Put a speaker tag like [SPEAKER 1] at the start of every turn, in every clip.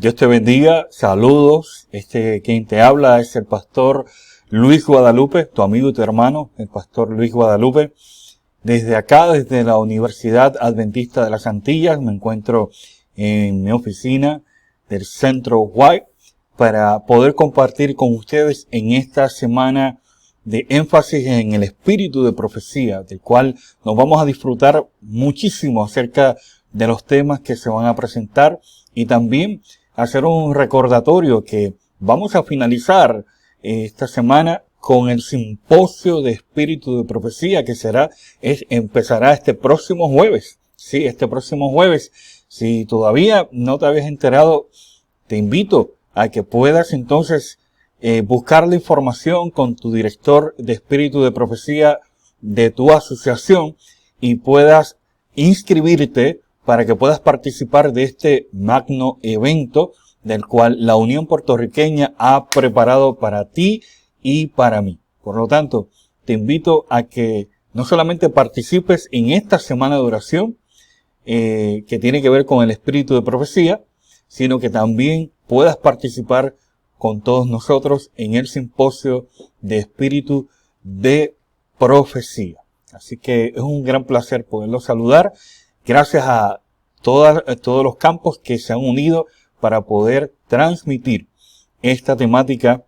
[SPEAKER 1] Dios te bendiga, saludos. Quien te habla es el pastor Luis Guadalupe, tu amigo y tu hermano, el pastor Luis Guadalupe. Desde acá, desde la Universidad Adventista de las Antillas, me encuentro en mi oficina del Centro White para poder compartir con ustedes en esta semana de énfasis en el espíritu de profecía, del cual nos vamos a disfrutar muchísimo acerca de los temas que se van a presentar y también hacer un recordatorio que vamos a finalizar esta semana con el simposio de espíritu de profecía que empezará este próximo jueves. Sí, este próximo jueves. Si todavía no te habías enterado, te invito a que puedas entonces buscar la información con tu director de espíritu de profecía de tu asociación y puedas inscribirte para que puedas participar de este magno evento del cual la Unión Puertorriqueña ha preparado para ti y para mí. Por lo tanto, te invito a que no solamente participes en esta semana de oración, que tiene que ver con el espíritu de profecía, sino que también puedas participar con todos nosotros en el simposio de espíritu de profecía. Así que es un gran placer poderlo saludar. Gracias a todos los campos que se han unido para poder transmitir esta temática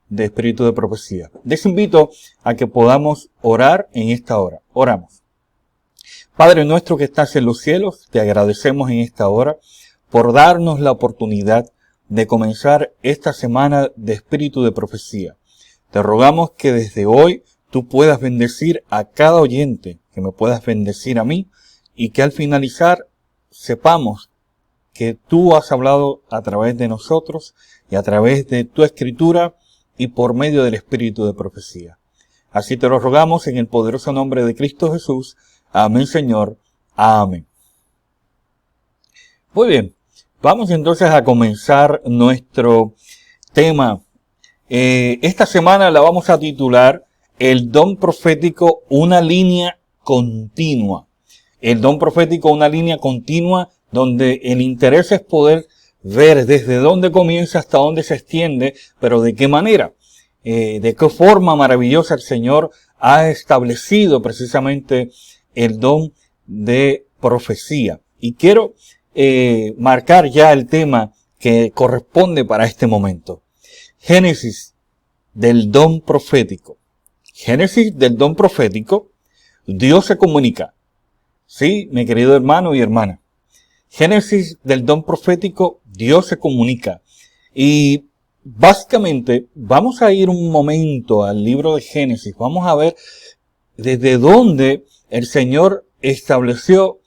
[SPEAKER 1] de espíritu de profecía. Les invito a que podamos orar en esta hora. Oramos. Padre nuestro que estás en los cielos, te agradecemos en esta hora por darnos la oportunidad de comenzar esta semana de espíritu de profecía. Te rogamos que desde hoy tú puedas bendecir a cada oyente, que me puedas bendecir a mí, y que al finalizar sepamos que tú has hablado a través de nosotros y a través de tu escritura y por medio del espíritu de profecía. Así te lo rogamos en el poderoso nombre de Cristo Jesús. Amén, Señor. Amén. Muy bien, vamos entonces a comenzar nuestro tema. Esta semana la vamos a titular El don profético, una línea continua. El don profético, una línea continua donde el interés es poder ver desde dónde comienza hasta dónde se extiende, pero de qué manera, de qué forma maravillosa el Señor ha establecido precisamente el don de profecía. Y quiero marcar ya el tema que corresponde para este momento. Génesis del don profético. Génesis del don profético, Dios se comunica. Sí, mi querido hermano y hermana. Génesis del don profético, Dios se comunica. Y básicamente vamos a ir un momento al libro de Génesis. Vamos a ver desde dónde el Señor estableció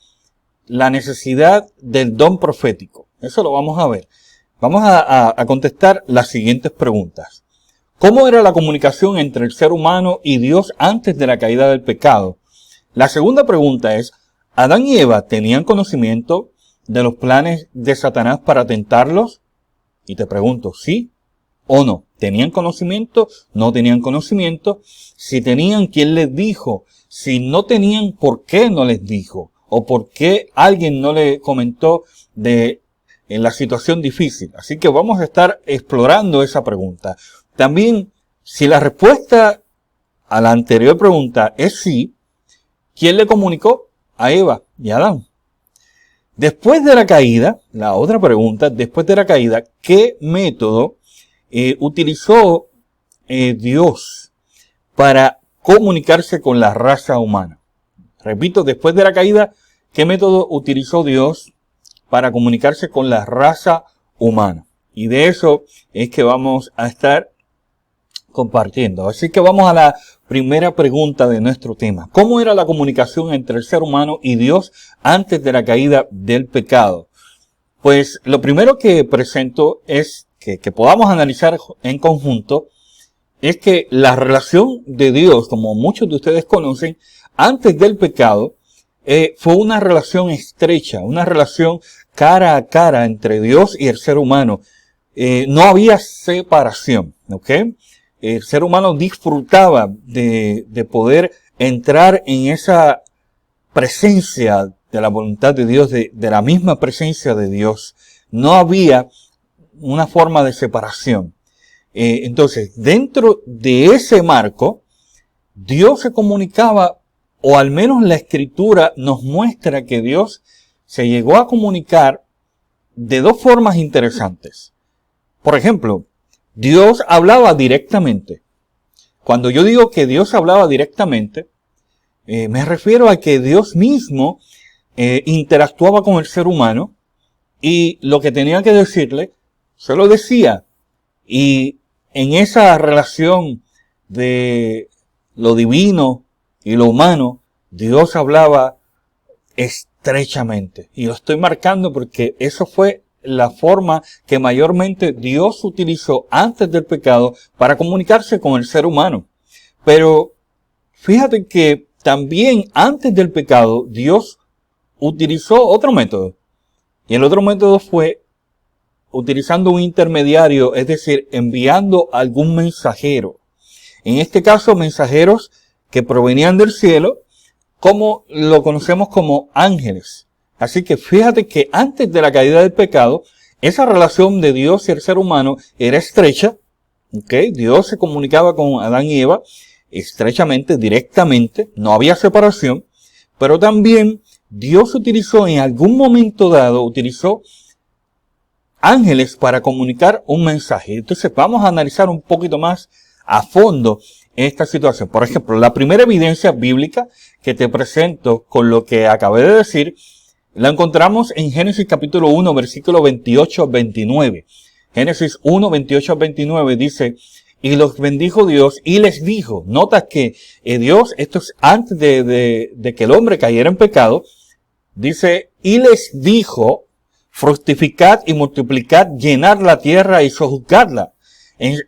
[SPEAKER 1] la necesidad del don profético. Eso lo vamos a ver. Vamos a contestar las siguientes preguntas. ¿Cómo era la comunicación entre el ser humano y Dios antes de la caída del pecado? La segunda pregunta es, ¿Adán y Eva tenían conocimiento de los planes de Satanás para tentarlos? Y te pregunto, ¿sí o no? ¿Tenían conocimiento? ¿No tenían conocimiento? Si tenían, ¿quién les dijo? Si no tenían, ¿por qué no les dijo? ¿O por qué alguien no le comentó en la situación difícil? Así que vamos a estar explorando esa pregunta. También, si la respuesta a la anterior pregunta es sí, ¿quién le comunicó? A Eva y a Adán. Después de la caída, la otra pregunta, después de la caída, ¿qué método utilizó Dios para comunicarse con la raza humana? Repito, después de la caída, ¿qué método utilizó Dios para comunicarse con la raza humana? Y de eso es que vamos a estar compartiendo. Así que vamos a la primera pregunta de nuestro tema. ¿Cómo era la comunicación entre el ser humano y Dios antes de la caída del pecado? Pues lo primero que presento es que podamos analizar en conjunto es que la relación de Dios, como muchos de ustedes conocen, antes del pecado, fue una relación estrecha, una relación cara a cara entre Dios y el ser humano. No había separación, ¿ok? El ser humano disfrutaba de poder entrar en esa presencia de la voluntad de Dios, de la misma presencia de Dios. No había una forma de separación. Entonces, dentro de ese marco, Dios se comunicaba, o al menos la Escritura nos muestra que Dios se llegó a comunicar de dos formas interesantes. Por ejemplo, Dios hablaba directamente. Cuando yo digo que Dios hablaba directamente, me refiero a que Dios mismo interactuaba con el ser humano y lo que tenía que decirle, se lo decía. Y en esa relación de lo divino y lo humano, Dios hablaba estrechamente. Y lo estoy marcando porque eso fue la forma que mayormente Dios utilizó antes del pecado para comunicarse con el ser humano. Pero fíjate que también antes del pecado Dios utilizó otro método. Y el otro método fue utilizando un intermediario, es decir, enviando algún mensajero. En este caso, mensajeros que provenían del cielo, como lo conocemos como ángeles. Así que fíjate que antes de la caída del pecado, esa relación de Dios y el ser humano era estrecha. ¿Okay? Dios se comunicaba con Adán y Eva estrechamente, directamente, no había separación, pero también Dios utilizó en algún momento dado, utilizó ángeles para comunicar un mensaje. Entonces vamos a analizar un poquito más a fondo esta situación. Por ejemplo, la primera evidencia bíblica que te presento con lo que acabé de decir, la encontramos en Génesis capítulo 1, versículo 28-29. Génesis 1, 28-29 dice, y los bendijo Dios y les dijo, nota que Dios, esto es antes de que el hombre cayera en pecado, dice, y les dijo, fructificad y multiplicad, llenar la tierra y sojuzgarla,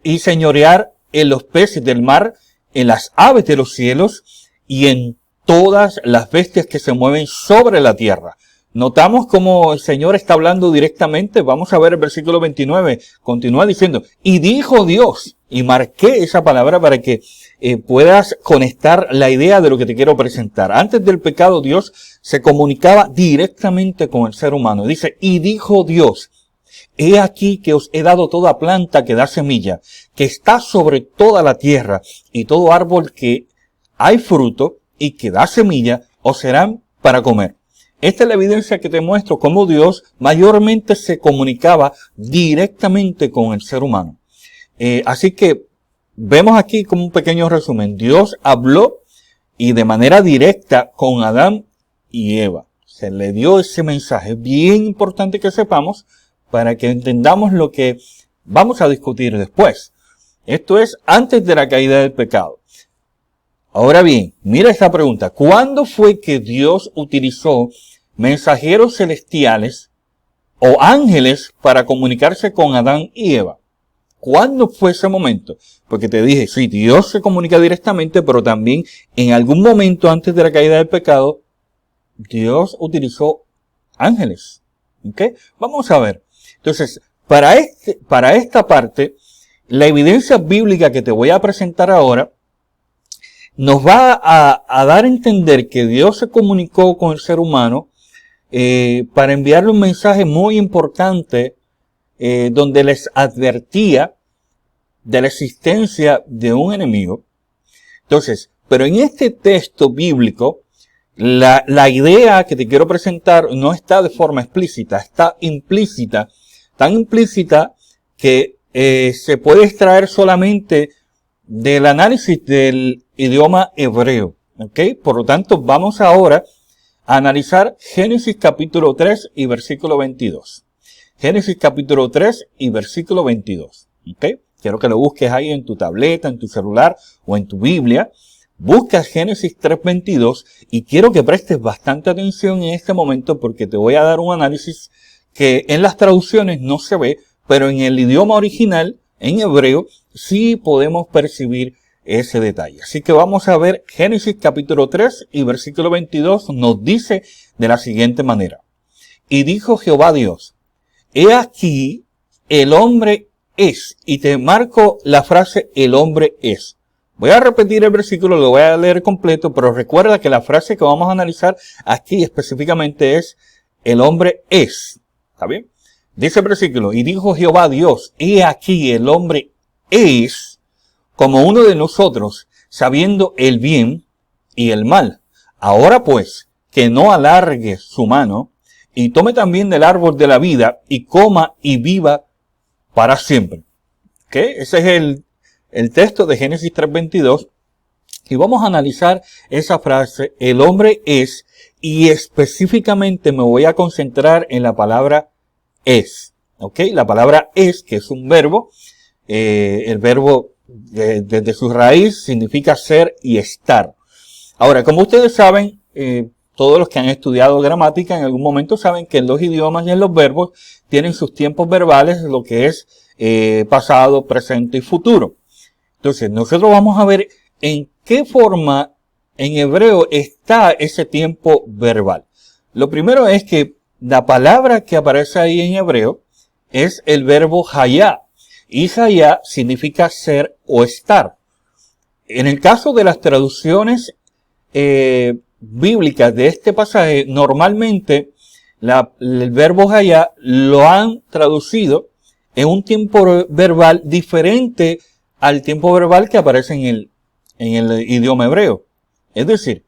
[SPEAKER 1] y señorear en los peces del mar, en las aves de los cielos, y en todas las bestias que se mueven sobre la tierra. Notamos cómo el Señor está hablando directamente. Vamos a ver el versículo 29. Continúa diciendo, y dijo Dios, y marqué esa palabra para que puedas conectar la idea de lo que te quiero presentar. Antes del pecado, Dios se comunicaba directamente con el ser humano. Dice, y dijo Dios, he aquí que os he dado toda planta que da semilla, que está sobre toda la tierra, y todo árbol que hay fruto y que da semilla, os serán para comer. Esta es la evidencia que te muestro cómo Dios mayormente se comunicaba directamente con el ser humano. Así que vemos aquí como un pequeño resumen. Dios habló y de manera directa con Adán y Eva. Se le dio ese mensaje bien importante que sepamos para que entendamos lo que vamos a discutir después. Esto es antes de la caída del pecado. Ahora bien, mira esta pregunta. ¿Cuándo fue que Dios utilizó mensajeros celestiales o ángeles para comunicarse con Adán y Eva? ¿Cuándo fue ese momento? Porque te dije, sí, Dios se comunica directamente, pero también en algún momento antes de la caída del pecado, Dios utilizó ángeles. ¿Ok? Vamos a ver. Entonces, para esta parte, la evidencia bíblica que te voy a presentar ahora nos va a dar a entender que Dios se comunicó con el ser humano para enviarle un mensaje muy importante donde les advertía de la existencia de un enemigo. Entonces, pero en este texto bíblico, la idea que te quiero presentar no está de forma explícita, está implícita, tan implícita que se puede extraer solamente del análisis del idioma hebreo. ¿Ok? Por lo tanto, vamos ahora a analizar Génesis capítulo 3 y versículo 22. Génesis capítulo 3 y versículo 22. ¿Ok? Quiero que lo busques ahí en tu tableta, en tu celular o en tu Biblia. Buscas Génesis 3:22 y quiero que prestes bastante atención en este momento porque te voy a dar un análisis que en las traducciones no se ve, pero en el idioma original, en hebreo, sí podemos percibir ese detalle. Así que vamos a ver Génesis capítulo 3 y versículo 22 nos dice de la siguiente manera. Y dijo Jehová Dios, he aquí el hombre es, y te marco la frase el hombre es. Voy a repetir el versículo, lo voy a leer completo, pero recuerda que la frase que vamos a analizar aquí específicamente es el hombre es. ¿Está bien? Dice el versículo, y dijo Jehová Dios, he aquí el hombre es como uno de nosotros, sabiendo el bien y el mal. Ahora pues, que no alargue su mano, y tome también del árbol de la vida, y coma y viva para siempre. ¿Ok? Ese es el texto de Génesis 3:22. Y vamos a analizar esa frase, el hombre es, y específicamente me voy a concentrar en la palabra es. ¿Ok? La palabra es, que es un verbo, el verbo desde su raíz significa ser y estar. Ahora, como ustedes saben, todos los que han estudiado gramática en algún momento saben que en los idiomas y en los verbos tienen sus tiempos verbales, lo que es pasado, presente y futuro. Entonces, nosotros vamos a ver en qué forma en hebreo está ese tiempo verbal. Lo primero es que la palabra que aparece ahí en hebreo es el verbo hayá. Y hayá significa ser o estar. En el caso de las traducciones bíblicas de este pasaje, normalmente el verbo hayá lo han traducido en un tiempo verbal diferente al tiempo verbal que aparece en el idioma hebreo. Es decir,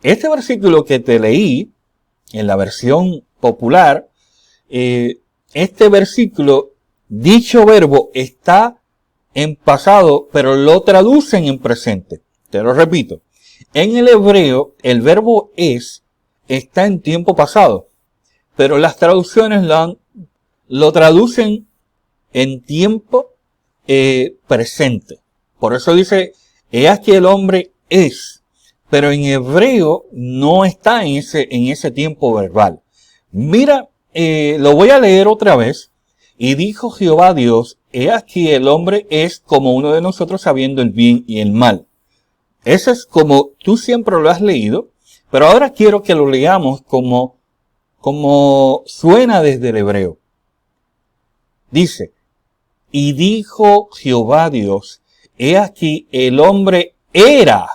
[SPEAKER 1] este versículo que te leí en la versión popular, este versículo, dicho verbo está en pasado, pero lo traducen en presente. Te lo repito. En el hebreo, el verbo es está en tiempo pasado, pero las traducciones lo traducen en tiempo presente. Por eso dice, he aquí el hombre es, pero en hebreo no está en ese tiempo verbal. Mira, lo voy a leer otra vez. Y dijo Jehová Dios, he aquí el hombre es como uno de nosotros sabiendo el bien y el mal. Eso es como tú siempre lo has leído, pero ahora quiero que lo leamos como suena desde el hebreo. Dice, y dijo Jehová Dios, he aquí el hombre era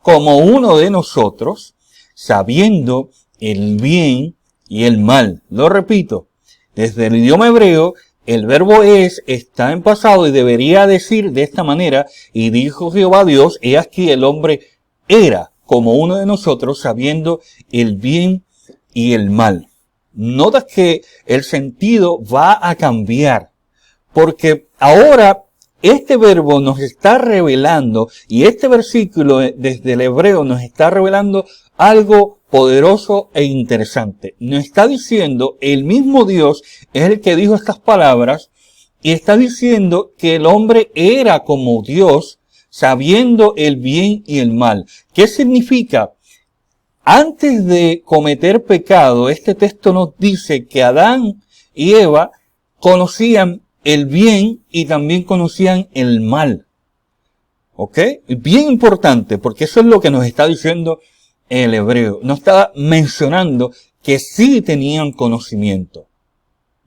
[SPEAKER 1] como uno de nosotros, sabiendo el bien y el mal. Lo repito, desde el idioma hebreo, el verbo es está en pasado y debería decir de esta manera, y dijo Jehová Dios, he aquí el hombre era como uno de nosotros, sabiendo el bien y el mal. Notas que el sentido va a cambiar, porque ahora este verbo nos está revelando, y este versículo desde el hebreo nos está revelando algo poderoso e interesante. Nos está diciendo, el mismo Dios es el que dijo estas palabras, y está diciendo que el hombre era como Dios, sabiendo el bien y el mal. ¿Qué significa? Antes de cometer pecado, este texto nos dice que Adán y Eva conocían el bien y también conocían el mal. ¿Ok? Bien importante, porque eso es lo que nos está diciendo el hebreo. Nos está mencionando que sí tenían conocimiento.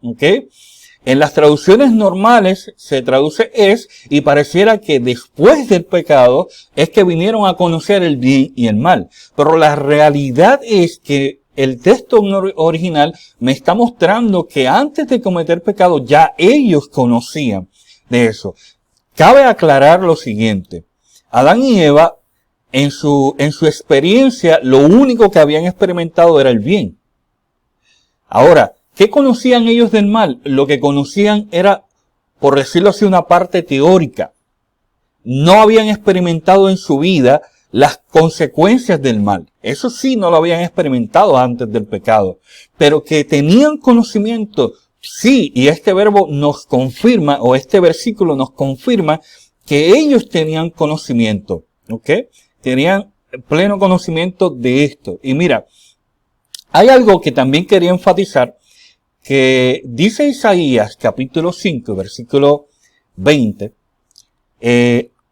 [SPEAKER 1] ¿Ok? En las traducciones normales se traduce es, y pareciera que después del pecado es que vinieron a conocer el bien y el mal. Pero la realidad es que el texto original me está mostrando que antes de cometer pecado ya ellos conocían de eso. Cabe aclarar lo siguiente. Adán y Eva, en su experiencia, lo único que habían experimentado era el bien. Ahora, ¿qué conocían ellos del mal? Lo que conocían era, por decirlo así, una parte teórica. No habían experimentado en su vida las consecuencias del mal. Eso sí, no lo habían experimentado antes del pecado. Pero que tenían conocimiento, sí, y este verbo nos confirma, o este versículo nos confirma, que ellos tenían conocimiento. ¿Ok? Tenían pleno conocimiento de esto. Y mira, hay algo que también quería enfatizar, que dice Isaías capítulo 5, versículo 20,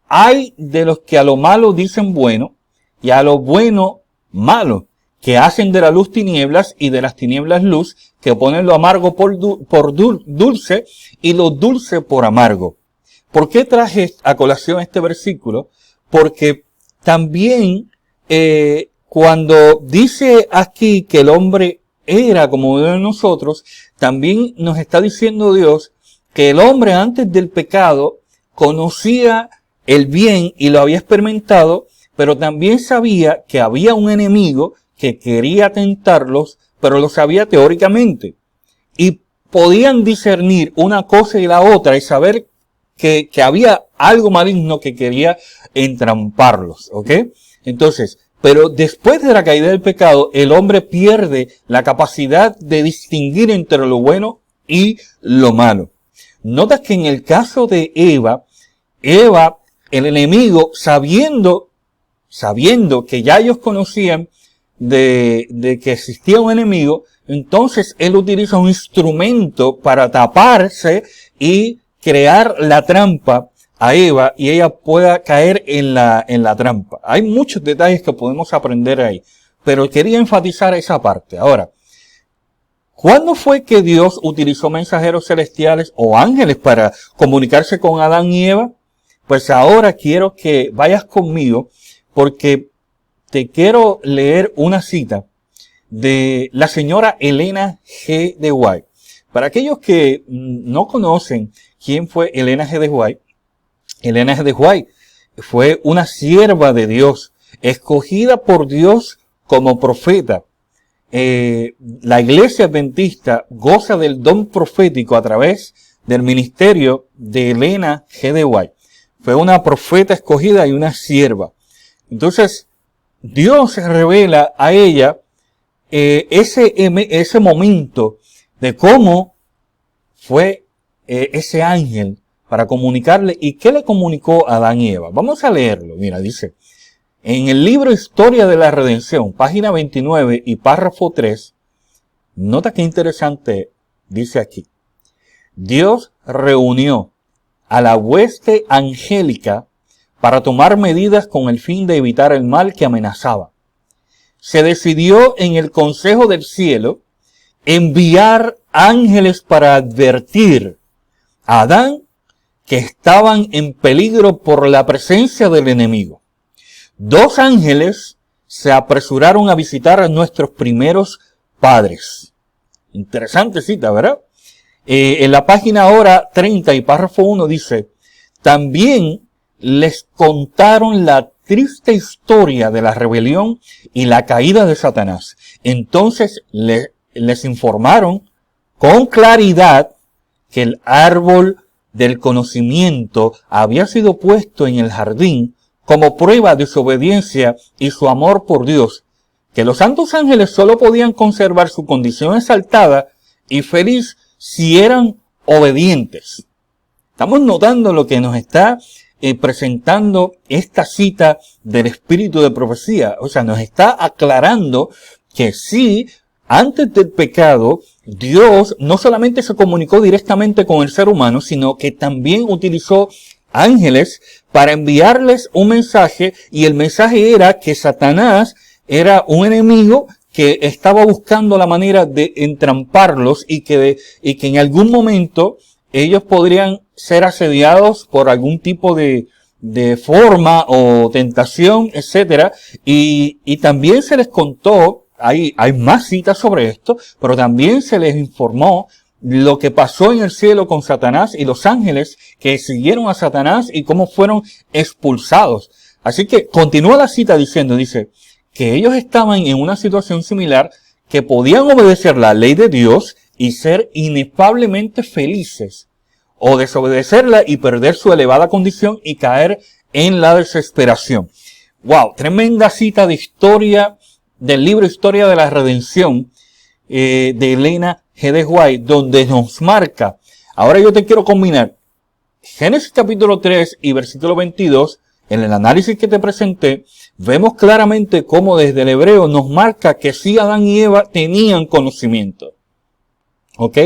[SPEAKER 1] hay de los que a lo malo dicen bueno y a lo bueno malo, que hacen de la luz tinieblas y de las tinieblas luz, que ponen lo amargo por dulce y lo dulce por amargo. ¿Por qué traje a colación este versículo? Porque también cuando dice aquí que el hombre era como de nosotros, también nos está diciendo Dios que el hombre antes del pecado conocía el bien y lo había experimentado, pero también sabía que había un enemigo que quería tentarlos, pero lo sabía teóricamente. Y podían discernir una cosa y la otra y saber que había algo maligno que quería entramparlos, ¿ok? Entonces, pero después de la caída del pecado, el hombre pierde la capacidad de distinguir entre lo bueno y lo malo. Notas que en el caso de Eva, el enemigo, sabiendo que ya ellos conocían de que existía un enemigo, entonces él utiliza un instrumento para taparse y crear la trampa a Eva y ella pueda caer en la trampa. Hay muchos detalles que podemos aprender ahí, pero quería enfatizar esa parte. Ahora, ¿cuándo fue que Dios utilizó mensajeros celestiales o ángeles para comunicarse con Adán y Eva? Pues ahora quiero que vayas conmigo porque te quiero leer una cita de la señora Elena G. de White. Para aquellos que no conocen quién fue Elena G. de White, Elena G. de White fue una sierva de Dios, escogida por Dios como profeta. La iglesia adventista goza del don profético a través del ministerio de Elena G. de White. Fue una profeta escogida y una sierva. Entonces, Dios se revela a ella ese momento de cómo fue ese ángel para comunicarle y qué le comunicó a Adán y Eva. Vamos a leerlo. Mira, dice, en el libro Historia de la Redención, página 29 y párrafo 3, nota qué interesante dice aquí. Dios reunió a la hueste angélica para tomar medidas con el fin de evitar el mal que amenazaba. Se decidió en el Consejo del Cielo enviar ángeles para advertir a Adán que estaban en peligro por la presencia del enemigo. 2 ángeles se apresuraron a visitar a nuestros primeros padres. Interesante cita, ¿verdad? En la página ahora 30 y párrafo 1 dice, también les contaron la triste historia de la rebelión y la caída de Satanás. Entonces les informaron con claridad que el árbol del conocimiento había sido puesto en el jardín como prueba de su obediencia y su amor por Dios, que los santos ángeles solo podían conservar su condición exaltada y feliz si eran obedientes. Estamos notando lo que nos está presentando esta cita del espíritu de profecía. O sea, nos está aclarando que sí, antes del pecado, Dios no solamente se comunicó directamente con el ser humano, sino que también utilizó ángeles para enviarles un mensaje, y el mensaje era que Satanás era un enemigo que estaba buscando la manera de entramparlos y que en algún momento ellos podrían ser asediados por algún tipo de forma o tentación, etcétera. Y también se les contó, hay más citas sobre esto, pero también se les informó lo que pasó en el cielo con Satanás y los ángeles que siguieron a Satanás y cómo fueron expulsados. Así que continúa la cita diciendo, dice, que ellos estaban en una situación similar, que podían obedecer la ley de Dios y ser inefablemente felices, o desobedecerla y perder su elevada condición y caer en la desesperación. Wow, tremenda cita de historia del libro Historia de la Redención de Elena G. de White, donde nos marca. Ahora yo te quiero combinar Génesis capítulo 3 y versículo 22. En el análisis que te presenté, vemos claramente cómo desde el hebreo nos marca que sí Adán y Eva tenían conocimiento. ¿Ok?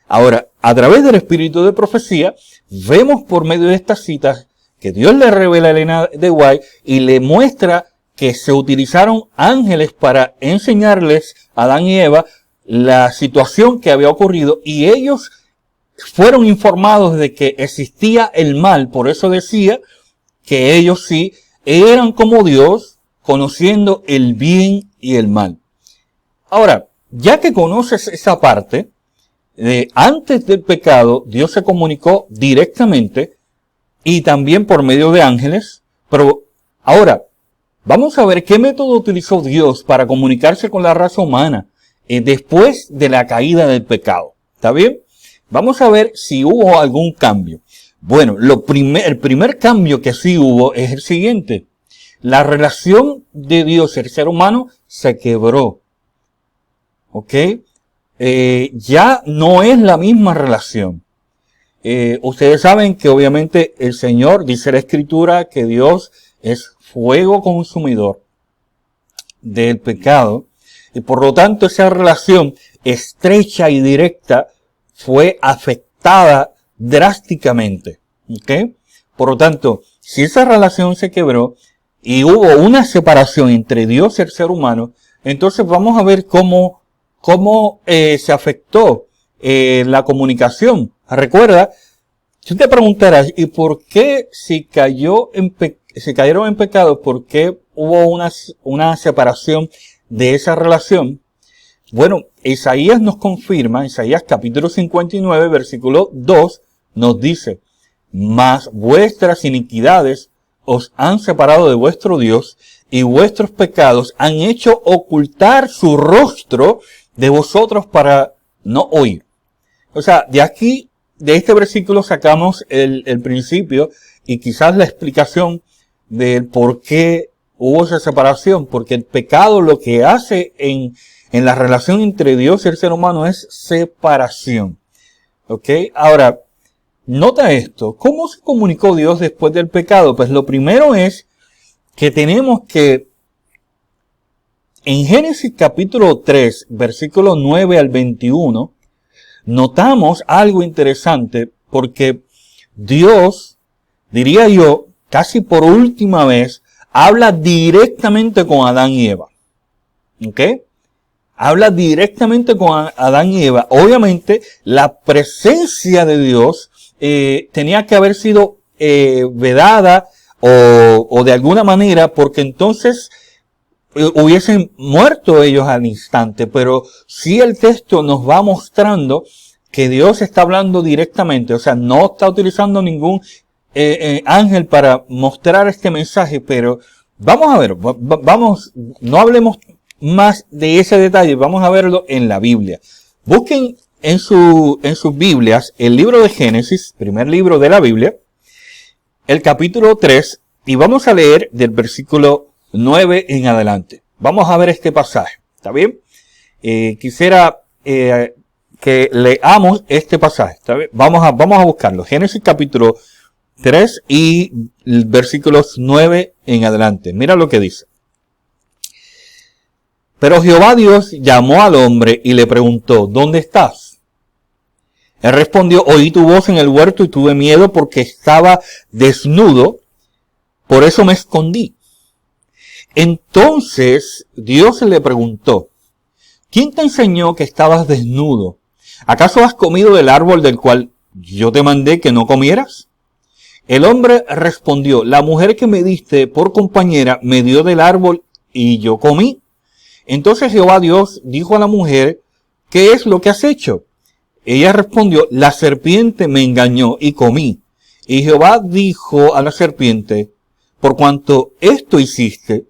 [SPEAKER 1] Ahora, a través del espíritu de profecía, vemos por medio de estas citas que Dios le revela a Elena de White y le muestra que se utilizaron ángeles para enseñarles a Adán y Eva la situación que había ocurrido, y ellos fueron informados de que existía el mal. Por eso decía que ellos sí eran como Dios, conociendo el bien y el mal. Ahora, ya que conoces esa parte, antes del pecado, Dios se comunicó directamente y también por medio de ángeles. Pero ahora, vamos a ver qué método utilizó Dios para comunicarse con la raza humana después de la caída del pecado. ¿Está bien? Vamos a ver si hubo algún cambio. Bueno, el primer cambio que sí hubo es el siguiente. La relación de Dios y el ser humano se quebró. ¿Ok? Ya no es la misma relación. Ustedes saben que obviamente el Señor, dice la Escritura, que Dios es fuego consumidor del pecado. Y por lo tanto esa relación estrecha y directa fue afectada drásticamente. ¿Ok? Por lo tanto, si esa relación se quebró y hubo una separación entre Dios y el ser humano, entonces vamos a ver cómo se afectó la comunicación. Recuerda, si te preguntarás, ¿y por qué si cayeron en pecado, por qué hubo una separación de esa relación? Bueno, Isaías nos confirma, Isaías capítulo 59, versículo 2, nos dice: mas vuestras iniquidades os han separado de vuestro Dios, y vuestros pecados han hecho ocultar su rostro de vosotros para no oír. O sea, de aquí, de este versículo sacamos el principio y quizás la explicación del por qué hubo esa separación. Porque el pecado lo que hace en la relación entre Dios y el ser humano es separación. ¿Ok? Ahora, nota esto. ¿Cómo se comunicó Dios después del pecado? Pues lo primero es que tenemos que, en Génesis capítulo 3, versículo 9 al 21, notamos algo interesante porque Dios, diría yo, casi por última vez, habla directamente con Adán y Eva. ¿Ok? Habla directamente con Adán y Eva. Obviamente, la presencia de Dios tenía que haber sido vedada o de alguna manera, porque entonces hubiesen muerto ellos al instante. Pero sí el texto nos va mostrando que Dios está hablando directamente. O sea, no está utilizando ningún ángel para mostrar este mensaje. Pero vamos a ver, no hablemos más de ese detalle, vamos a verlo en la Biblia. Busquen en sus Biblias el libro de Génesis, primer libro de la Biblia, el capítulo 3, y vamos a leer del versículo 9 en adelante. Vamos a ver este pasaje, ¿está bien? Quisiera que leamos este pasaje, ¿está bien? Vamos a buscarlo. Génesis capítulo 3 y versículos 9 en adelante. Mira lo que dice. Pero Jehová Dios llamó al hombre y le preguntó: ¿dónde estás? Él respondió: oí tu voz en el huerto y tuve miedo porque estaba desnudo, por eso me escondí. Entonces Dios le preguntó: ¿quién te enseñó que estabas desnudo? ¿Acaso has comido del árbol del cual yo te mandé que no comieras? El hombre respondió: la mujer que me diste por compañera me dio del árbol y yo comí. Entonces Jehová Dios dijo a la mujer: ¿qué es lo que has hecho? Ella respondió: la serpiente me engañó y comí. Y Jehová dijo a la serpiente: por cuanto esto hiciste,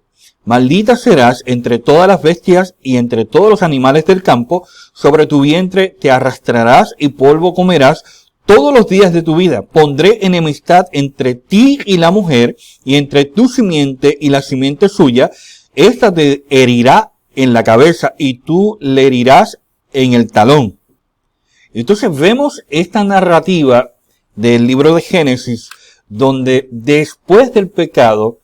[SPEAKER 1] maldita serás entre todas las bestias y entre todos los animales del campo. Sobre tu vientre te arrastrarás y polvo comerás todos los días de tu vida. Pondré enemistad entre ti y la mujer, y entre tu simiente y la simiente suya. Esta te herirá en la cabeza y tú le herirás en el talón. Entonces vemos esta narrativa del libro de Génesis, donde después del pecado,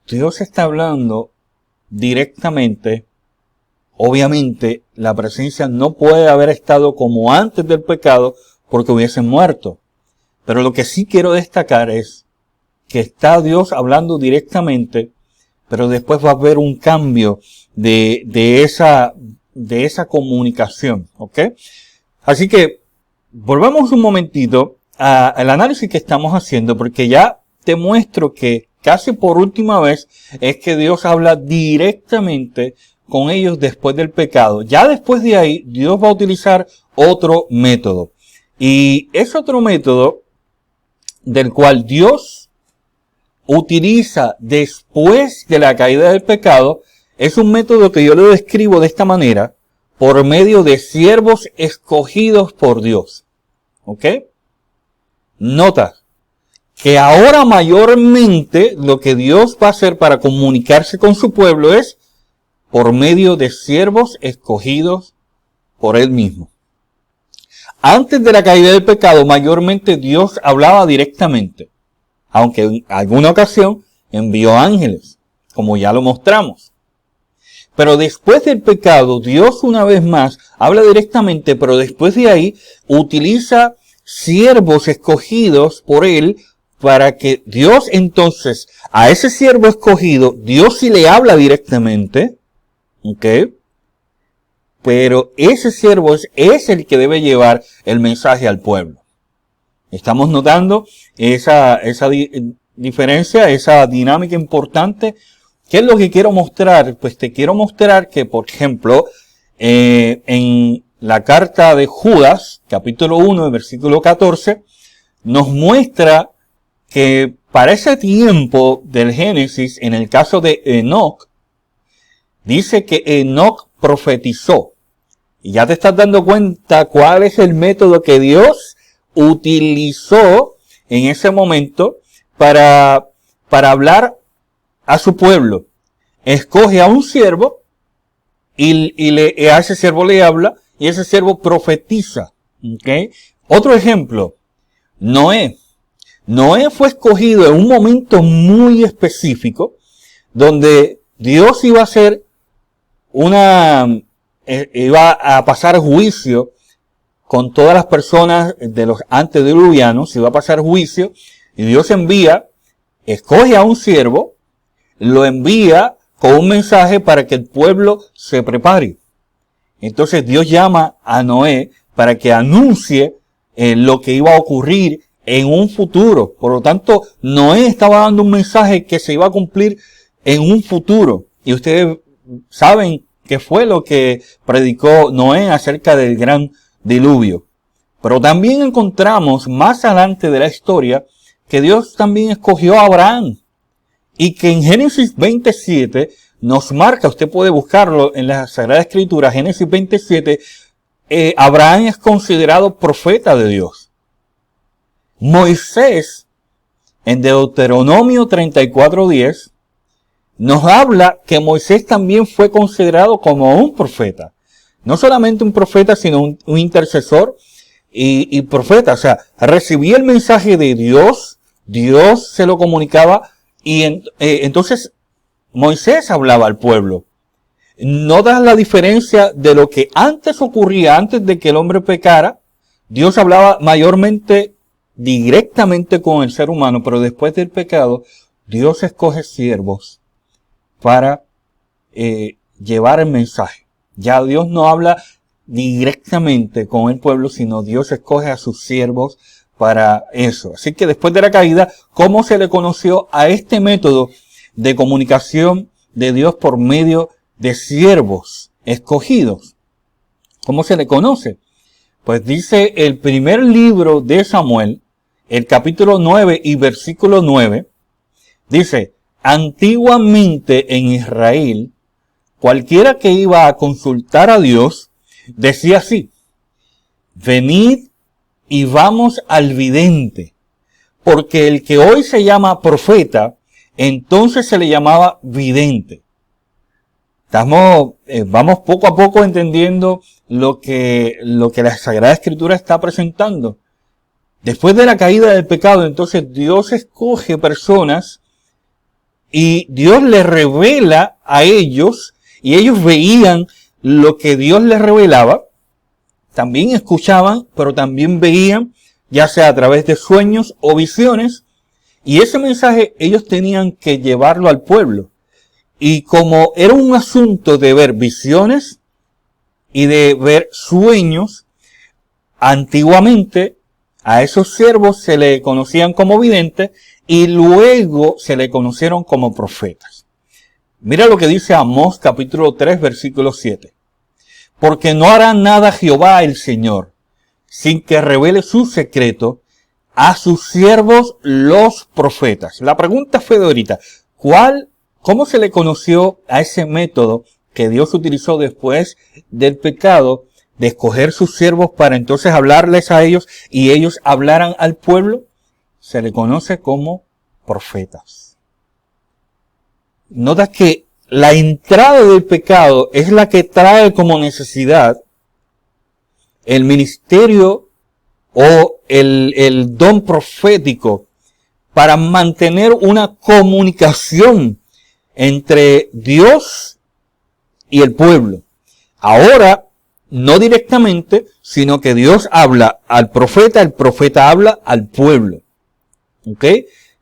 [SPEAKER 1] Dios está hablando directamente. Obviamente, la presencia no puede haber estado como antes del pecado, porque hubiesen muerto. Pero lo que sí quiero destacar es que está Dios hablando directamente, pero después va a haber un cambio de esa comunicación, ¿ok? Así que volvamos un momentito al análisis que estamos haciendo, porque ya te muestro que casi por última vez es que Dios habla directamente con ellos después del pecado. Ya después de ahí, Dios va a utilizar otro método. Y ese otro método del cual Dios utiliza después de la caída del pecado es un método que yo lo describo de esta manera, por medio de siervos escogidos por Dios. ¿Ok? Nota que ahora mayormente lo que Dios va a hacer para comunicarse con su pueblo es por medio de siervos escogidos por Él mismo. Antes de la caída del pecado, mayormente Dios hablaba directamente, aunque en alguna ocasión envió ángeles, como ya lo mostramos. Pero después del pecado, Dios una vez más habla directamente, pero después de ahí utiliza siervos escogidos por Él para que Dios entonces, a ese siervo escogido, Dios sí le habla directamente, ¿ok? Pero ese siervo es el que debe llevar el mensaje al pueblo. Estamos notando esa diferencia, esa dinámica importante. ¿Qué es lo que quiero mostrar? Pues te quiero mostrar que, por ejemplo, en la carta de Judas, capítulo 1, versículo 14, nos muestra que para ese tiempo del Génesis, en el caso de Enoc, dice que Enoc profetizó. Y ya te estás dando cuenta cuál es el método que Dios utilizó en ese momento para hablar a su pueblo. Escoge a un siervo y a ese siervo le habla y ese siervo profetiza. ¿Okay? Otro ejemplo, Noé. Noé fue escogido en un momento muy específico donde Dios iba a hacer iba a pasar juicio con todas las personas de los antediluvianos, iba a pasar juicio, y Dios escoge a un siervo, lo envía con un mensaje para que el pueblo se prepare. Entonces Dios llama a Noé para que anuncie lo que iba a ocurrir en un futuro. Por lo tanto, Noé estaba dando un mensaje que se iba a cumplir en un futuro. Y ustedes saben qué fue lo que predicó Noé acerca del gran diluvio. Pero también encontramos más adelante de la historia que Dios también escogió a Abraham. Y que en Génesis 27 nos marca, usted puede buscarlo en la Sagrada Escritura, Génesis 27, Abraham es considerado profeta de Dios. Moisés, en Deuteronomio 34:10, nos habla que Moisés también fue considerado como un profeta. No solamente un profeta, sino un intercesor y profeta. O sea, recibía el mensaje de Dios, Dios se lo comunicaba y entonces Moisés hablaba al pueblo. No da la diferencia de lo que antes ocurría, antes de que el hombre pecara. Dios hablaba mayormente directamente con el ser humano, pero después del pecado, Dios escoge siervos para llevar el mensaje. Ya Dios no habla directamente con el pueblo, sino Dios escoge a sus siervos para eso. Así que después de la caída, ¿cómo se le conoció a este método de comunicación de Dios por medio de siervos escogidos? ¿Cómo se le conoce? Pues dice el primer libro de Samuel, el capítulo 9 y versículo 9, dice: antiguamente en Israel, cualquiera que iba a consultar a Dios, decía así: venid y vamos al vidente, porque el que hoy se llama profeta, entonces se le llamaba vidente. Vamos poco a poco entendiendo lo que la Sagrada Escritura está presentando. Después de la caída del pecado, entonces Dios escoge personas y Dios les revela a ellos, y ellos veían lo que Dios les revelaba. También escuchaban, pero también veían, ya sea a través de sueños o visiones, y ese mensaje ellos tenían que llevarlo al pueblo. Y como era un asunto de ver visiones y de ver sueños, antiguamente a esos siervos se le conocían como videntes y luego se le conocieron como profetas. Mira lo que dice Amós capítulo 3 versículo 7. Porque no hará nada Jehová el Señor, sin que revele su secreto a sus siervos los profetas. La pregunta fue de ahorita, ¿cómo se le conoció a ese método que Dios utilizó después del pecado de escoger sus siervos para entonces hablarles a ellos y ellos hablaran al pueblo? Se le conoce como profetas. Nota que la entrada del pecado es la que trae como necesidad el ministerio o el don profético para mantener una comunicación entre Dios y el pueblo. Ahora, no directamente, sino que Dios habla al profeta, el profeta habla al pueblo. ¿Ok?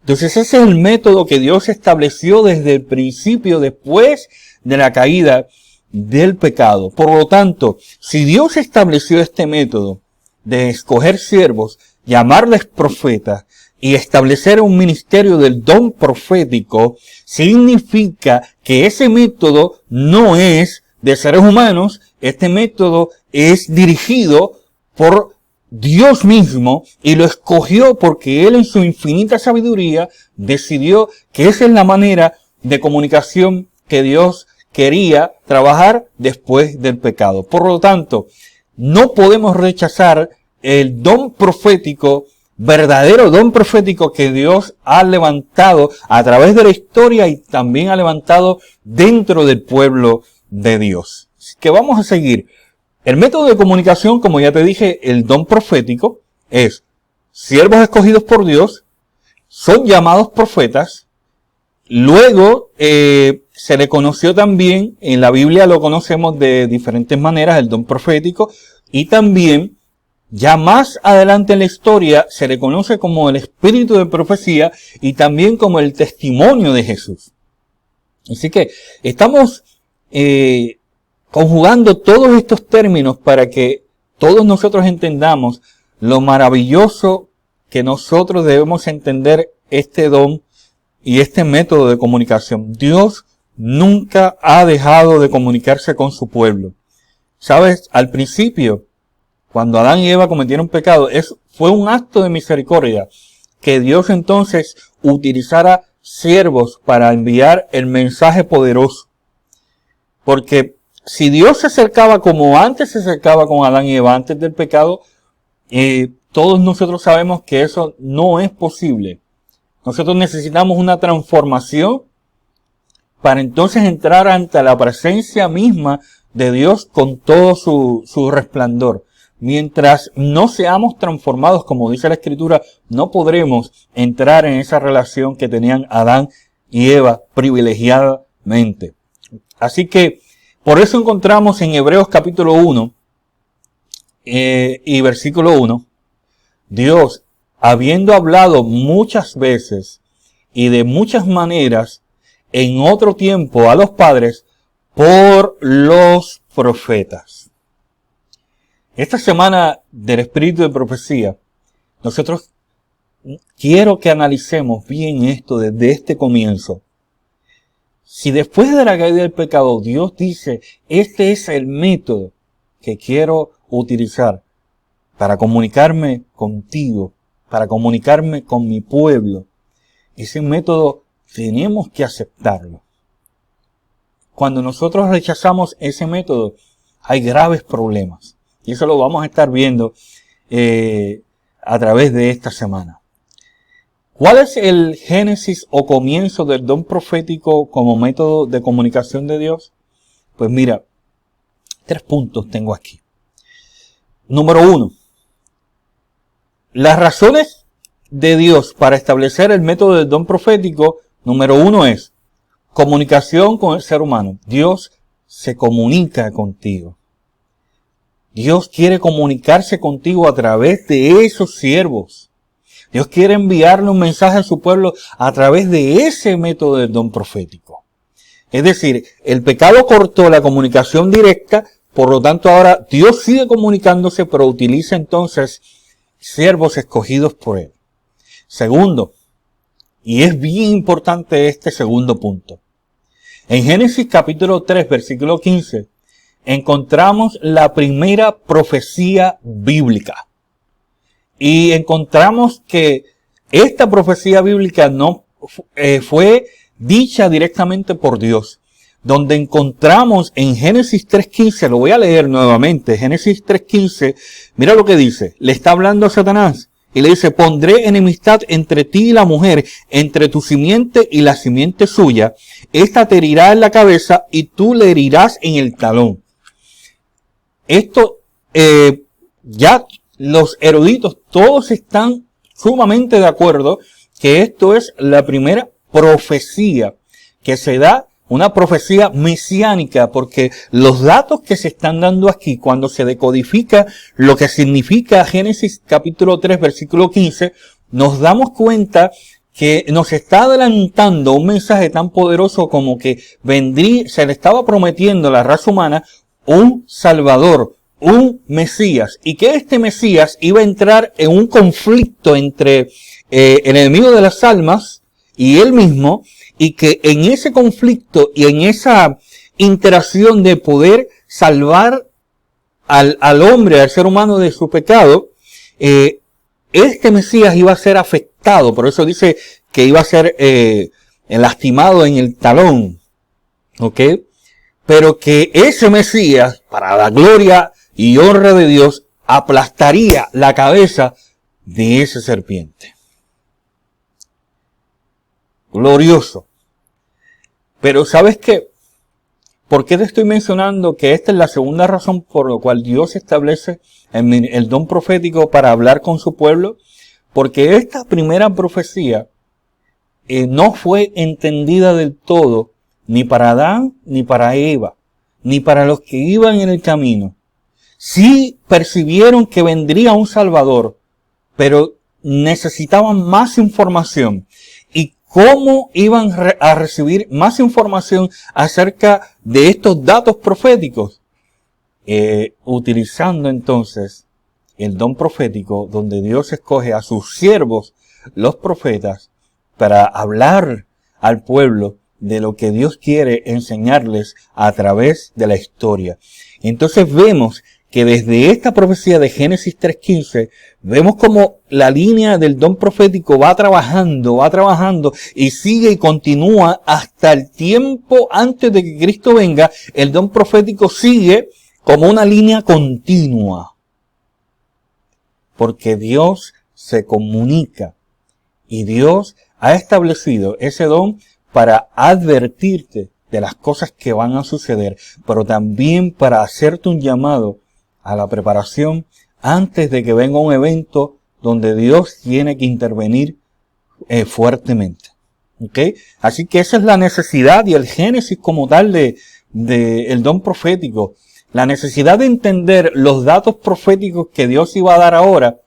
[SPEAKER 1] Entonces ese es el método que Dios estableció desde el principio, después de la caída del pecado. Por lo tanto, si Dios estableció este método de escoger siervos, llamarles profetas y establecer un ministerio del don profético, significa que ese método no es de seres humanos, este método es dirigido por Dios mismo y lo escogió porque Él en su infinita sabiduría decidió que esa es la manera de comunicación que Dios quería trabajar después del pecado. Por lo tanto, no podemos rechazar el don profético, verdadero don profético que Dios ha levantado a través de la historia y también ha levantado dentro del pueblo de Dios. Así que vamos a seguir. El método de comunicación, como ya te dije, el don profético es siervos escogidos por Dios, son llamados profetas. Luego se le conoció también, en la Biblia lo conocemos de diferentes maneras, el don profético, y también ya más adelante en la historia se le conoce como el espíritu de profecía y también como el testimonio de Jesús. Así que estamos conjugando todos estos términos para que todos nosotros entendamos lo maravilloso que nosotros debemos entender este don y este método de comunicación. Dios nunca ha dejado de comunicarse con su pueblo. ¿Sabes? Al principio, cuando Adán y Eva cometieron pecado, fue un acto de misericordia que Dios entonces utilizara siervos para enviar el mensaje poderoso. Porque si Dios se acercaba como antes se acercaba con Adán y Eva antes del pecado, todos nosotros sabemos que eso no es posible. Nosotros necesitamos una transformación para entonces entrar ante la presencia misma de Dios con todo su resplandor. Mientras no seamos transformados, como dice la Escritura, no podremos entrar en esa relación que tenían Adán y Eva privilegiadamente. Así que, por eso encontramos en Hebreos capítulo 1 y versículo 1, Dios, habiendo hablado muchas veces y de muchas maneras en otro tiempo a los padres por los profetas. Esta semana del Espíritu de Profecía, nosotros quiero que analicemos bien esto desde este comienzo. Si después de la caída del pecado Dios dice, este es el método que quiero utilizar para comunicarme contigo, para comunicarme con mi pueblo, ese método tenemos que aceptarlo. Cuando nosotros rechazamos ese método, hay graves problemas. Y eso lo vamos a estar viendo a través de esta semana. ¿Cuál es el génesis o comienzo del don profético como método de comunicación de Dios? Pues mira, 3 puntos tengo aquí. Número 1. Las razones de Dios para establecer el método del don profético, número 1 es comunicación con el ser humano. Dios se comunica contigo. Dios quiere comunicarse contigo a través de esos siervos. Dios quiere enviarle un mensaje a su pueblo a través de ese método del don profético. Es decir, el pecado cortó la comunicación directa, por lo tanto ahora Dios sigue comunicándose, pero utiliza entonces siervos escogidos por Él. Segundo, y es bien importante este segundo punto, En Génesis capítulo 3, versículo 15, encontramos la primera profecía bíblica. Y encontramos que esta profecía bíblica no fue dicha directamente por Dios. Donde encontramos en Génesis 3.15, lo voy a leer nuevamente, Génesis 3.15, mira lo que dice, le está hablando a Satanás y le dice, pondré enemistad entre ti y la mujer, entre tu simiente y la simiente suya, esta te herirá en la cabeza y tú le herirás en el talón. Esto, ya los eruditos todos están sumamente de acuerdo que esto es la primera profecía que se da, una profecía mesiánica, porque los datos que se están dando aquí, cuando se decodifica lo que significa Génesis capítulo 3, versículo 15, nos damos cuenta que nos está adelantando un mensaje tan poderoso como que se le estaba prometiendo a la raza humana un Salvador, un Mesías, y que este Mesías iba a entrar en un conflicto entre el enemigo de las almas y él mismo, y que en ese conflicto y en esa interacción de poder salvar al hombre, al ser humano de su pecado, este Mesías iba a ser afectado. Por eso dice que iba a ser lastimado en el talón. ¿Ok? Pero que ese Mesías, para la gloria y honra de Dios, aplastaría la cabeza de esa serpiente. Glorioso. Pero ¿sabes qué? ¿Por qué te estoy mencionando que esta es la segunda razón por la cual Dios establece el don profético para hablar con su pueblo? Porque esta primera profecía no fue entendida del todo ni para Adán ni para Eva, ni para los que iban en el camino. Sí percibieron que vendría un Salvador, pero necesitaban más información. ¿Y cómo iban a recibir más información acerca de estos datos proféticos? Utilizando entonces el don profético, donde Dios escoge a sus siervos, los profetas, para hablar al pueblo de lo que Dios quiere enseñarles a través de la historia. Entonces vemos que desde esta profecía de Génesis 3.15, vemos como la línea del don profético va trabajando y sigue y continúa hasta el tiempo antes de que Cristo venga. El don profético sigue como una línea continua. Porque Dios se comunica y Dios ha establecido ese don para advertirte de las cosas que van a suceder, pero también para hacerte un llamado a la preparación antes de que venga un evento donde Dios tiene que intervenir fuertemente. ¿Ok? Así que esa es la necesidad y el génesis como tal de el don profético. La necesidad de entender los datos proféticos que Dios iba a dar ahora,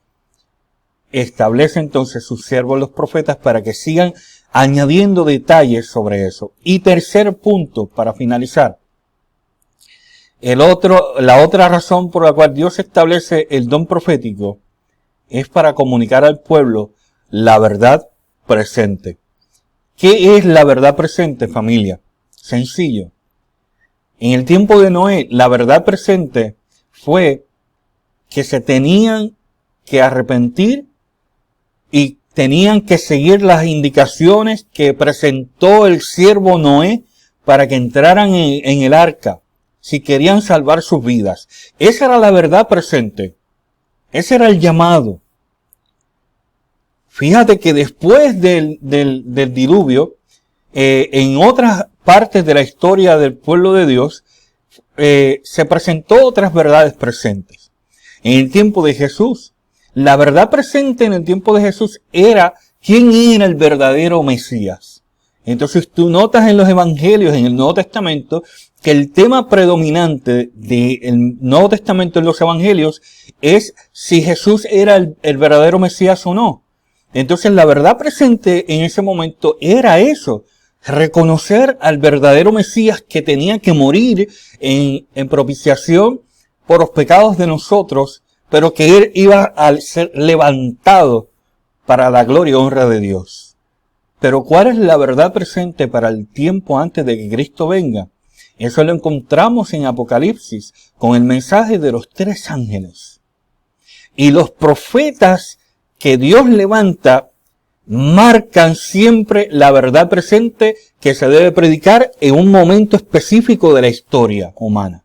[SPEAKER 1] establece entonces sus siervos los profetas para que sigan añadiendo detalles sobre eso. Y tercer punto, para finalizar. La otra razón por la cual Dios establece el don profético es para comunicar al pueblo la verdad presente. ¿Qué es la verdad presente, familia? Sencillo. En el tiempo de Noé, la verdad presente fue que se tenían que arrepentir y tenían que seguir las indicaciones que presentó el siervo Noé para que entraran en el arca, si querían salvar sus vidas. Esa era la verdad presente. Ese era el llamado. Fíjate que después del diluvio, en otras partes de la historia del pueblo de Dios, se presentó otras verdades presentes. En el tiempo de Jesús, la verdad presente en el tiempo de Jesús era quién era el verdadero Mesías. Entonces tú notas en los evangelios, en el Nuevo Testamento, que el tema predominante del Nuevo Testamento en los evangelios es si Jesús era el verdadero Mesías o no. Entonces la verdad presente en ese momento era eso, reconocer al verdadero Mesías que tenía que morir en propiciación por los pecados de nosotros, pero que él iba a ser levantado para la gloria y honra de Dios. Pero ¿cuál es la verdad presente para el tiempo antes de que Cristo venga? Eso lo encontramos en Apocalipsis con el mensaje de los 3 ángeles. Y los profetas que Dios levanta marcan siempre la verdad presente que se debe predicar en un momento específico de la historia humana.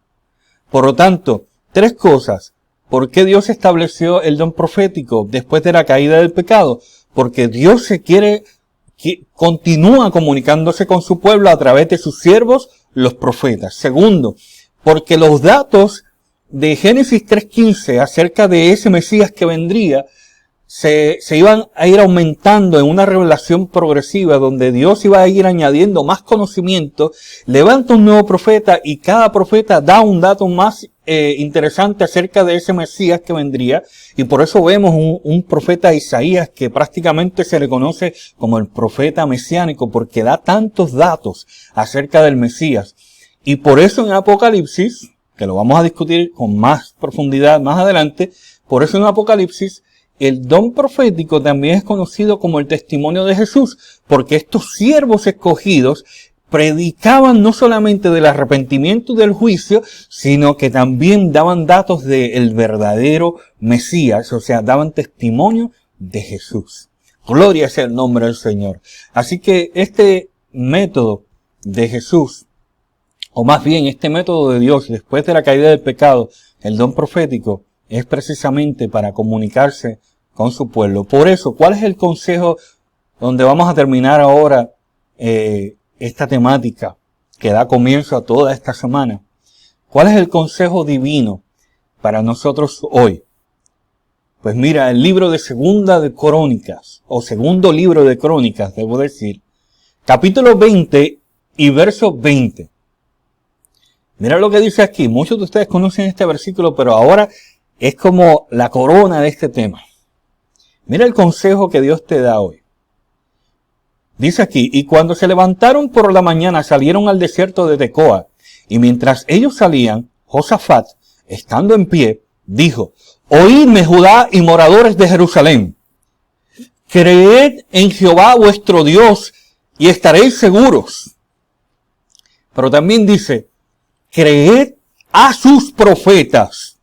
[SPEAKER 1] Por lo tanto, 3 cosas. ¿Por qué Dios estableció el don profético después de la caída del pecado? Porque Dios continúa comunicándose con su pueblo a través de sus siervos, los profetas. Segundo, porque los datos de Génesis 3:15 acerca de ese Mesías que vendría se iban a ir aumentando en una revelación progresiva donde Dios iba a ir añadiendo más conocimiento, levanta un nuevo profeta y cada profeta da un dato más interesante acerca de ese Mesías que vendría, y por eso vemos un profeta Isaías que prácticamente se le conoce como el profeta mesiánico porque da tantos datos acerca del Mesías. Y por eso en Apocalipsis, que lo vamos a discutir con más profundidad más adelante, por eso en Apocalipsis el don profético también es conocido como el testimonio de Jesús, porque estos siervos escogidos predicaban no solamente del arrepentimiento y del juicio, sino que también daban datos del verdadero Mesías, o sea, daban testimonio de Jesús. Gloria sea el nombre del Señor. Así que este método de Jesús, o más bien este método de Dios después de la caída del pecado, el don profético, es precisamente para comunicarse con su pueblo. Por eso, ¿cuál es el consejo donde vamos a terminar ahora esta temática que da comienzo a toda esta semana? ¿Cuál es el consejo divino para nosotros hoy? Pues mira, el libro de Segunda de Crónicas, o segundo libro de Crónicas, debo decir, capítulo 20 y verso 20. Mira lo que dice aquí. Muchos de ustedes conocen este versículo, pero ahora es como la corona de este tema. Mira el consejo que Dios te da hoy. Dice aquí, y cuando se levantaron por la mañana salieron al desierto de Tecoa, y mientras ellos salían, Josafat, estando en pie, dijo, oídme Judá y moradores de Jerusalén, creed en Jehová vuestro Dios y estaréis seguros. Pero también dice, creed a sus profetas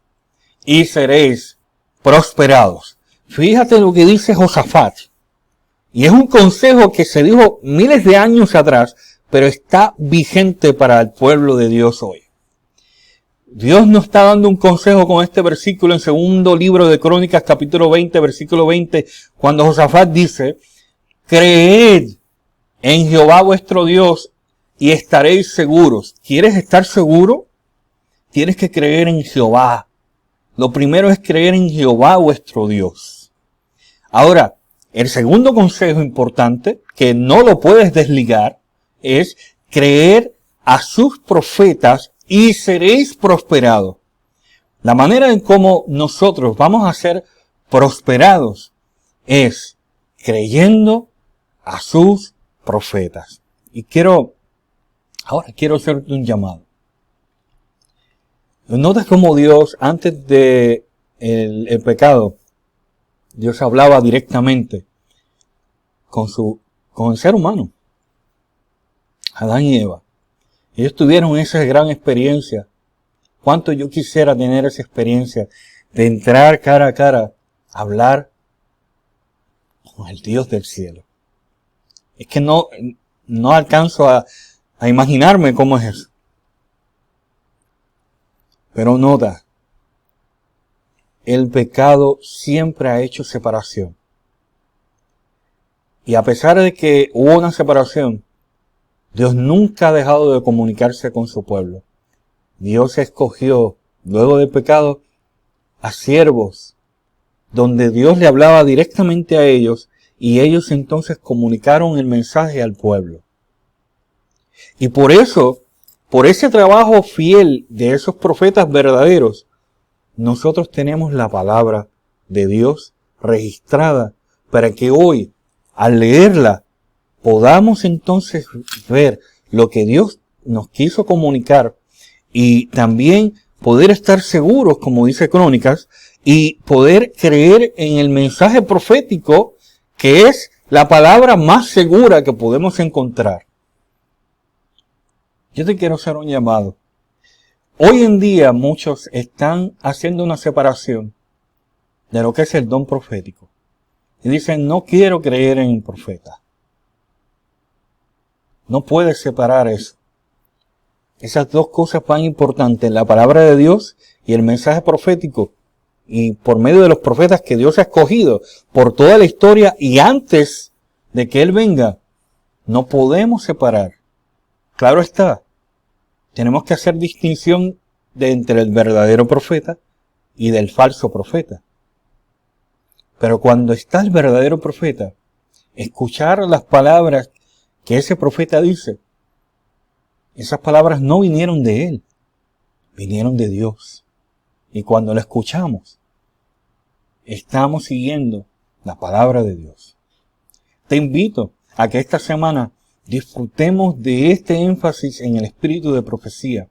[SPEAKER 1] y seréis prosperados. Fíjate lo que dice Josafat. Y es un consejo que se dijo miles de años atrás, pero está vigente para el pueblo de Dios hoy. Dios nos está dando un consejo con este versículo en segundo libro de Crónicas, capítulo 20, versículo 20, cuando Josafat dice, creed en Jehová vuestro Dios y estaréis seguros. ¿Quieres estar seguro? Tienes que creer en Jehová. Lo primero es creer en Jehová vuestro Dios. Ahora, el segundo consejo importante, que no lo puedes desligar, es creer a sus profetas y seréis prosperados. La manera en cómo nosotros vamos a ser prosperados es creyendo a sus profetas. Y ahora quiero hacerte un llamado. Notas cómo Dios, antes de el pecado, Dios hablaba directamente con el ser humano, Adán y Eva. Ellos tuvieron esa gran experiencia. Cuánto yo quisiera tener esa experiencia de entrar cara a cara, a hablar con el Dios del cielo. Es que no alcanzo a imaginarme cómo es eso. Pero nota, el pecado siempre ha hecho separación. Y a pesar de que hubo una separación, Dios nunca ha dejado de comunicarse con su pueblo. Dios escogió, luego del pecado, a siervos, donde Dios le hablaba directamente a ellos, y ellos entonces comunicaron el mensaje al pueblo. Y por eso, por ese trabajo fiel de esos profetas verdaderos, nosotros tenemos la palabra de Dios registrada para que hoy, al leerla, podamos entonces ver lo que Dios nos quiso comunicar y también poder estar seguros, como dice Crónicas, y poder creer en el mensaje profético que es la palabra más segura que podemos encontrar. Yo te quiero hacer un llamado. Hoy en día muchos están haciendo una separación de lo que es el don profético. Y dicen, no quiero creer en el profeta. No puedes separar eso. Esas dos cosas tan importantes, la palabra de Dios y el mensaje profético, y por medio de los profetas que Dios ha escogido por toda la historia y antes de que Él venga, no podemos separar. Claro está, tenemos que hacer distinción entre el verdadero profeta y del falso profeta. Pero cuando está el verdadero profeta, escuchar las palabras que ese profeta dice, esas palabras no vinieron de él, vinieron de Dios. Y cuando la escuchamos, estamos siguiendo la palabra de Dios. Te invito a que esta semana disfrutemos de este énfasis en el espíritu de profecía.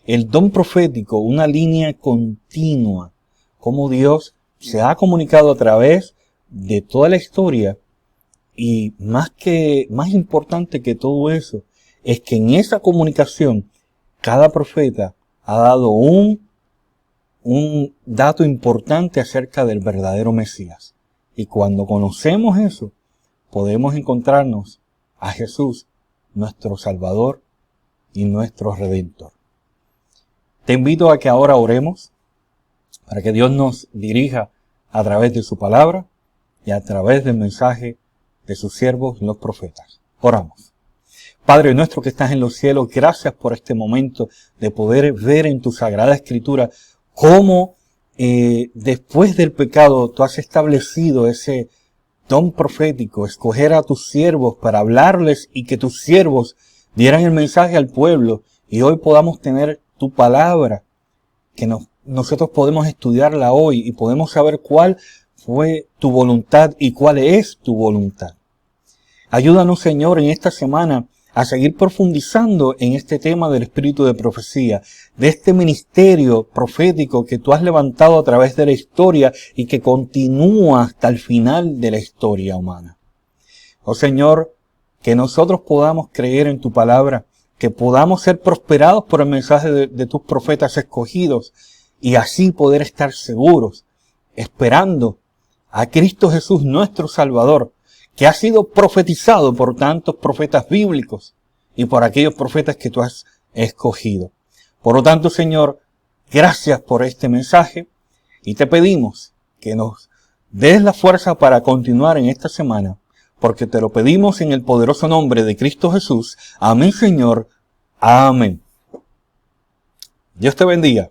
[SPEAKER 1] El don profético, una línea continua, como Dios se ha comunicado a través de toda la historia. Y más importante que todo eso, es que en esa comunicación, cada profeta ha dado un dato importante acerca del verdadero Mesías. Y cuando conocemos eso, podemos encontrarnos a Jesús, nuestro Salvador y nuestro Redentor. Te invito a que ahora oremos para que Dios nos dirija a través de su palabra y a través del mensaje de sus siervos los profetas. Oramos. Padre nuestro que estás en los cielos, gracias por este momento de poder ver en tu Sagrada Escritura cómo después del pecado tú has establecido ese don profético, escoger a tus siervos para hablarles y que tus siervos dieran el mensaje al pueblo y hoy podamos tener tu palabra, que nosotros podemos estudiarla hoy y podemos saber cuál fue tu voluntad y cuál es tu voluntad. Ayúdanos, Señor, en esta semana a seguir profundizando en este tema del espíritu de profecía, de este ministerio profético que tú has levantado a través de la historia y que continúa hasta el final de la historia humana. Oh Señor, que nosotros podamos creer en tu palabra, que podamos ser prosperados por el mensaje de tus profetas escogidos y así poder estar seguros, esperando a Cristo Jesús, nuestro Salvador, que ha sido profetizado por tantos profetas bíblicos y por aquellos profetas que tú has escogido. Por lo tanto, Señor, gracias por este mensaje y te pedimos que nos des la fuerza para continuar en esta semana, porque te lo pedimos en el poderoso nombre de Cristo Jesús. Amén, Señor. Amén. Dios te bendiga.